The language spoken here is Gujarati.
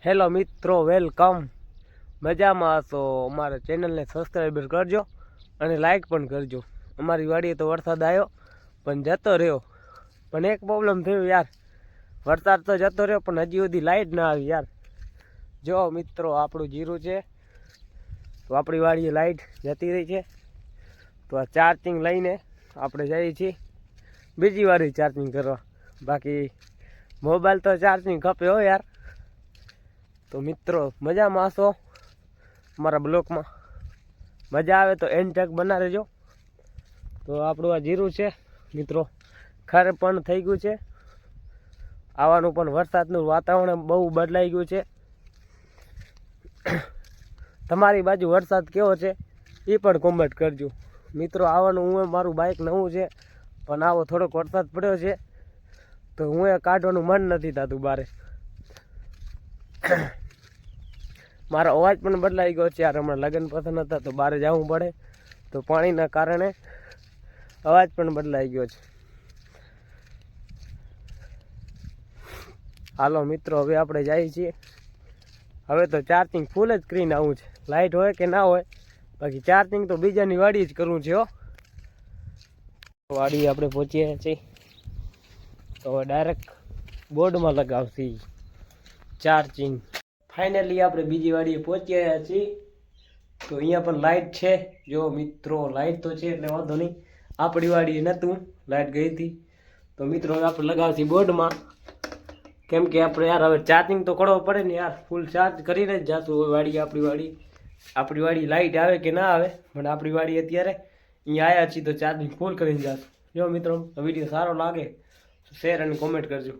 હેલો મિત્રો, વેલકમ. મજામાં હશો? અમારા ચેનલને સબસ્ક્રાઈબર કરજો અને લાઈક પણ કરજો. અમારી વાડીએ તો વરસાદ આવ્યો પણ જતો રહ્યો. પણ એક પ્રોબ્લેમ થયો યાર, વરસાદ તો જતો રહ્યો પણ હજી સુધી લાઈટ ના આવી યાર. જો મિત્રો, આપણું જીરું છે તો આપણી વાડીએ લાઈટ જતી રહી છે. તો આ ચાર્જિંગ લઈને આપણે જઈએ છીએ બીજી વાડી ચાર્જિંગ કરવા. બાકી મોબાઈલ તો ચાર્જિંગ ખપે હો યાર. તો મિત્રો, મજામાં હશો? અમારા બ્લોકમાં મજા આવે તો એન્ડ તક બના રહેજો. તો આપણું આ જીરું છે મિત્રો, ખરે પણ થઈ ગયું છે. આવવાનું પણ વરસાદનું વાતાવરણ બહુ બદલાઈ ગયું છે. તમારી બાજુ વરસાદ કેવો છે એ પણ કોમેન્ટ કરજો મિત્રો. આવવાનું હું મારું બાઇક નવું છે પણ આવો થોડોક વરસાદ પડ્યો છે તો હું એ કાઢવાનું મન નથી થતું બારે. મારો અવાજ પણ બદલાઈ ગયો છે યાર. હમણાં લગ્ન પસંદ હતા તો બહાર જવું પડે તો પાણીના કારણે અવાજ પણ બદલાઈ ગયો છે. હાલો મિત્રો, હવે આપણે જઈએ છીએ. હવે તો ચાર્જિંગ ફૂલ જ કરીને આવું છે, લાઇટ હોય કે ના હોય. બાકી ચાર્જિંગ તો બીજાની વાડી જ કરવું છે હો. વાડી આપણે પહોંચીએ છીએ તો હવે ડાયરેક્ટ બોર્ડમાં લગાવશી ચાર્જિંગ. ફાઇનલી આપણે બીજી વાડીએ પહોંચી આવ્યા છીએ. તો અહીંયા પણ લાઇટ છે. જો મિત્રો, લાઇટ તો છે એટલે વાંધો નહીં. આપણી વાડીએ નહોતું, લાઇટ ગઈ હતી. તો મિત્રો, હવે આપણે લગાવશી બોર્ડમાં. કેમ કે આપણે યાર હવે ચાર્જિંગ તો કરવો પડે ને યાર. ફૂલ ચાર્જ કરીને જ જાશું હવે વાડી. આપણી વાડી લાઇટ આવે કે ના આવે, પણ આપણી વાડી અત્યારે અહીંયા આવ્યા છીએ તો ચાર્જિંગ ફૂલ કરીને જાશું. જો મિત્રો, વિડીયો સારો લાગે તો શેર અને કોમેન્ટ કરજો.